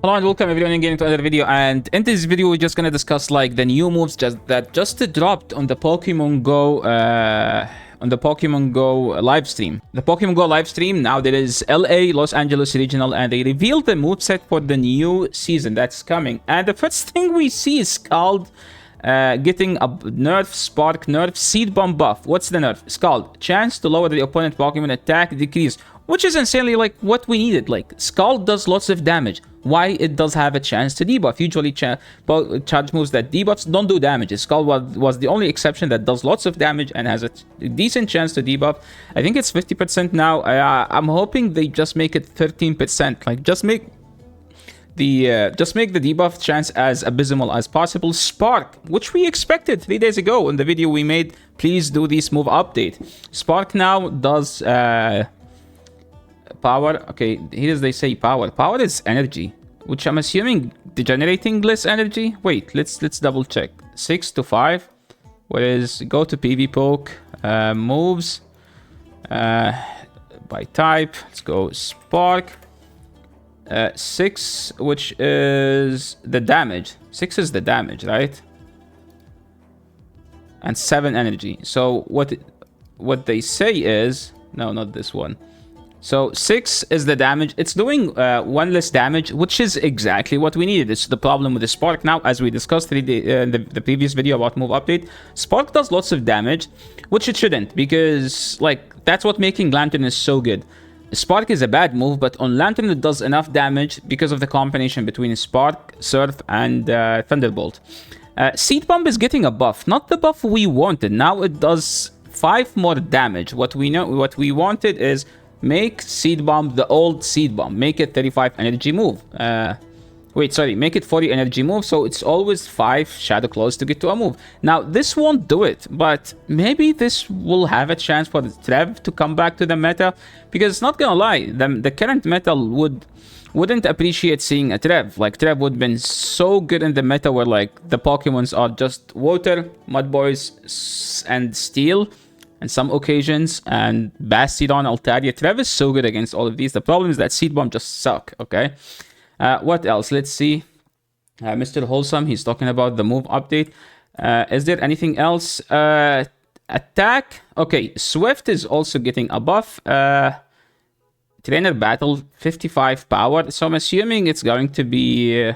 Hello and welcome everyone again to another video, and in this video we're just gonna discuss like the new moves that just dropped on the Pokemon Go live stream. The Pokemon Go live stream, now there is LA, Los Angeles Regional, and they revealed the moveset for the new season that's coming. And the first thing we see is called getting a nerf, spark nerf, seed bomb buff. What's the nerf? It's called chance to lower the opponent Pokemon attack decrease, which is insanely like what we needed. Like Scald does lots of damage. Why it does have a chance to debuff? Usually charge moves that debuffs don't do damage. Scald was the only exception that does lots of damage and has a decent chance to debuff. I think it's 50% now. I'm hoping they just make it 13%. Like just make the debuff chance as abysmal as possible. Spark, which we expected 3 days ago in the video we made. Please do this move update. Spark now does power. Okay, here they say power. Power is energy, which I'm assuming degenerating less energy. Wait, let's double check. 6 to 5. Whereas go to PvP poke moves by type. Let's go spark. 6, which is the damage. 6 is the damage, right? And 7 energy. So what they say is, no, not this one. So 6 is the damage. It's doing 1 less damage, which is exactly what we needed. It's the problem with the Spark now, as we discussed in the previous video about move update. Spark does lots of damage, which it shouldn't, because like that's what making Lantern is so good. Spark is a bad move, but on Lantern it does enough damage because of the combination between Spark, Surf, and Thunderbolt. Seed Bomb is getting a buff, not the buff we wanted. Now it does 5 more damage. What we wanted is make Seed Bomb the old Seed Bomb. Make it 35 energy move. Make it 40 energy move, so it's always 5 Shadow Claws to get to a move. Now, this won't do it, but maybe this will have a chance for Trev to come back to the meta, because not gonna lie, the current meta wouldn't appreciate seeing a Trev. Like, Trev would have been so good in the meta where, like, the Pokemons are just Water, Mud Boys, and Steel, and some occasions, and Bastiodon, Altaria. Trev is so good against all of these. The problem is that Seed Bomb just suck, okay? What else? Let's see. Mr. Wholesome, he's talking about the move update. Is there anything else? Attack. Okay, Swift is also getting a buff. Trainer Battle, 55 power. So I'm assuming it's going to be...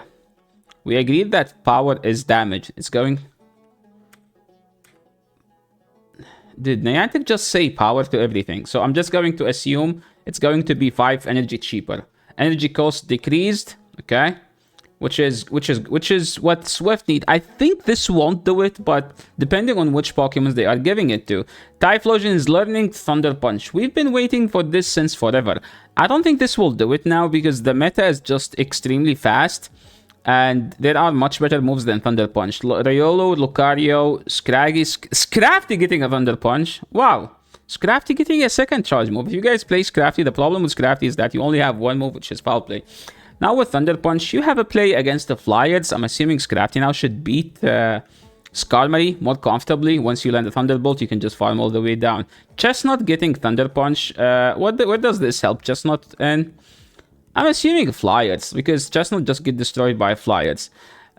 we agreed that power is damage. It's going... Did Niantic just say power to everything? So I'm just going to assume it's going to be 5 energy cheaper. Energy cost decreased, okay, which is what Swift need. I think this won't do it, but depending on which Pokemon they are giving it to. Typhlosion is learning Thunder Punch. We've been waiting for this since forever. I don't think this will do it now because the meta is just extremely fast, and there are much better moves than Thunder Punch. Riolo, Lucario, Scraggy, Scrafty getting a Thunder Punch. Wow. Scrafty getting a second charge move. If you guys play Scrafty, the problem with Scrafty is that you only have one move, which is Foul Play. Now with Thunder Punch, you have a play against the Flyers. I'm assuming Scrafty now should beat Skarmory more comfortably. Once you land a Thunderbolt, you can just farm all the way down. Chestnut getting Thunder Punch. Where does this help Chestnut? And I'm assuming Flyers, because Chestnut just get destroyed by Flyers.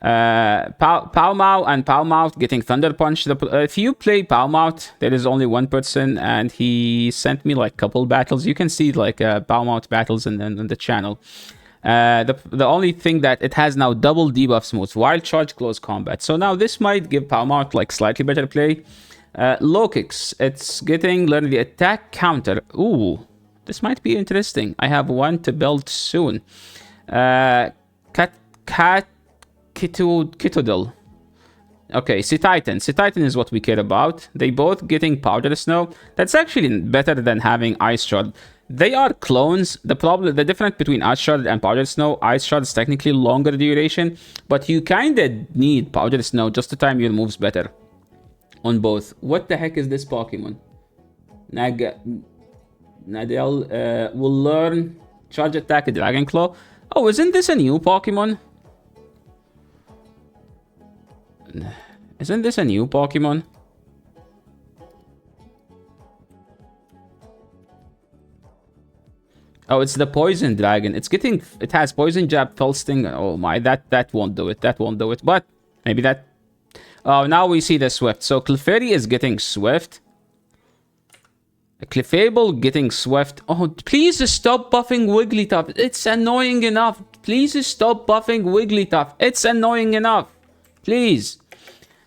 Powmouth and Powmouth getting Thunder Punch. If you play Powmouth, there is only one person, and he sent me like couple battles. You can see like Powmouth battles in the channel. The only thing that it has now double debuffs moves, Wild Charge, Close Combat. So now this might give Powmouth like slightly better play. Lokix, it's getting learn the attack counter. Ooh, this might be interesting. I have one to build soon. Kitodil. Okay, Cetitan is what we care about. They both getting Powder Snow. That's actually better than having Ice Shard. They are clones. The difference between Ice Shard and Powder Snow, Ice Shard is technically longer duration, but you kinda need Powder Snow just to time your moves better on both. What the heck is this Pokemon? Nadel will learn Charge Attack, Dragon Claw. Oh, isn't this a new Pokemon? Isn't this a new Pokemon? Oh, it's the poison dragon. It has poison jab, fell sting. Oh my, that won't do it. That won't do it. But maybe that. Oh, now we see the swift. So Clefairy is getting swift. Clefable getting swift. Oh, please stop buffing Wigglytuff. It's annoying enough. Please stop buffing Wigglytuff. It's annoying enough. Please.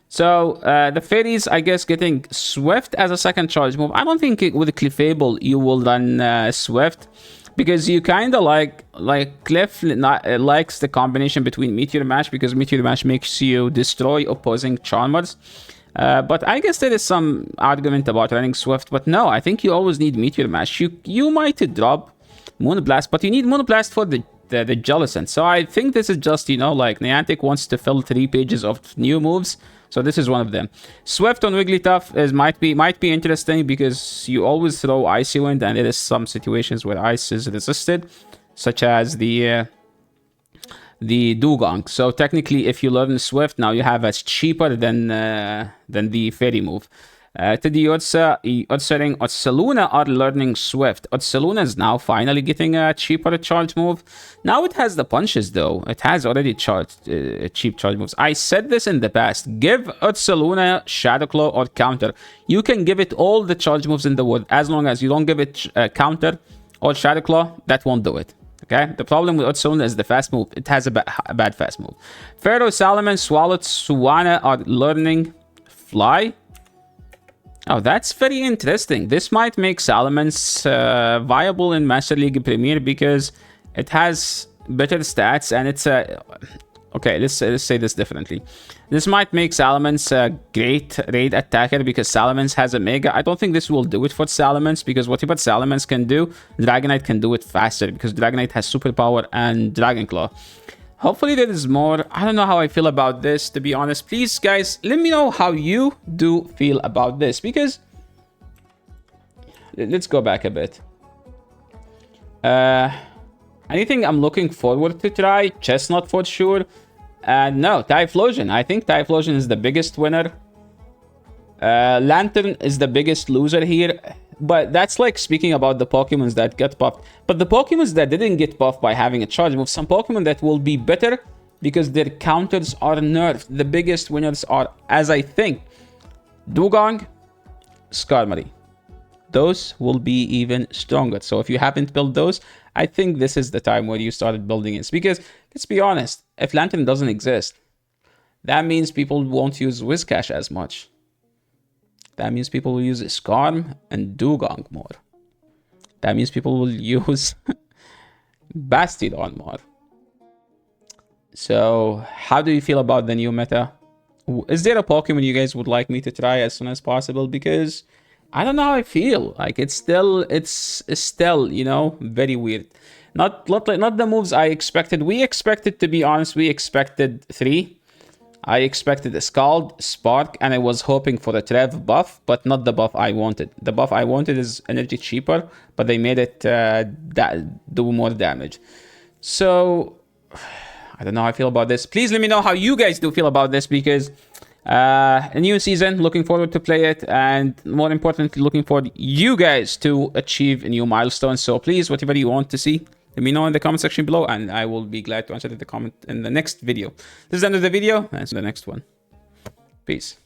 So, the fairies, I guess, getting swift as a second charge move. I don't think with Clefable you will run swift. Because you kind of like Cliff likes the combination between Meteor Mash, because Meteor Mash makes you destroy opposing Charmers. But I guess there is some argument about running Swift. But no, I think you always need Meteor Mash. You might drop Moonblast, but you need Moonblast for the Jellicent. So I think this is just, you know, like Niantic wants to fill 3 pages of new moves. So this is one of them. Swift on Wigglytuff might be interesting because you always throw Icy Wind, and there is some situations where Ice is resisted, such as the Dugong. So technically, if you learn Swift, now you have as cheaper than the Fairy move. To the Otsa, Otsaluna are learning Swift. Otsaluna is now finally getting a cheaper charge move. Now it has the punches, though. It has already cheap charge moves. I said this in the past. Give Otsaluna Shadow Claw or Counter. You can give it all the charge moves in the world. As long as you don't give it Counter or Shadow Claw, that won't do it. Okay? The problem with Otsaluna is the fast move. It has a bad fast move. Pharaoh, Salamence, Swalot, Suwana are learning Fly. Oh, that's very interesting. This might make Salamence viable in Master League Premier because it has better stats and it's a... Okay, let's say this differently. This might make Salamence a great raid attacker because Salamence has a Mega. I don't think this will do it for Salamence because whatever Salamence can do, Dragonite can do it faster because Dragonite has Superpower and Dragon Claw. Hopefully there is more. I don't know how I feel about this, to be honest. Please, guys, let me know how you do feel about this because... Let's go back a bit. Anything I'm looking forward to try? Chestnut for sure. No, Typhlosion. I think Typhlosion is the biggest winner. Lantern is the biggest loser here. But that's like speaking about the Pokemons that get buffed. But the Pokemons that didn't get buffed by having a charge move, some Pokemon that will be better because their counters are nerfed. The biggest winners are, as I think, Dugong, Skarmory. Those will be even stronger. So if you haven't built those, I think this is the time where you started building it. Because, let's be honest, if Lantern doesn't exist, that means people won't use Whiscash as much. That means people will use Skarm and Dugong more. That means people will use Bastiodon more. So, how do you feel about the new meta? Is there a Pokemon you guys would like me to try as soon as possible? Because I don't know how I feel. Like it's still, you know, very weird. Not the moves I expected. We expected, to be honest, we expected 3. I expected a Scald, Spark, and I was hoping for a Trev buff, but not the buff I wanted. The buff I wanted is energy cheaper, but they made it do more damage. So, I don't know how I feel about this. Please let me know how you guys do feel about this, because a new season, looking forward to play it, and more importantly, looking for you guys to achieve a new milestone. So please, whatever you want to see, let me know in the comment section below, and I will be glad to answer the comment in the next video. This is the end of the video, and see you in the next one. Peace.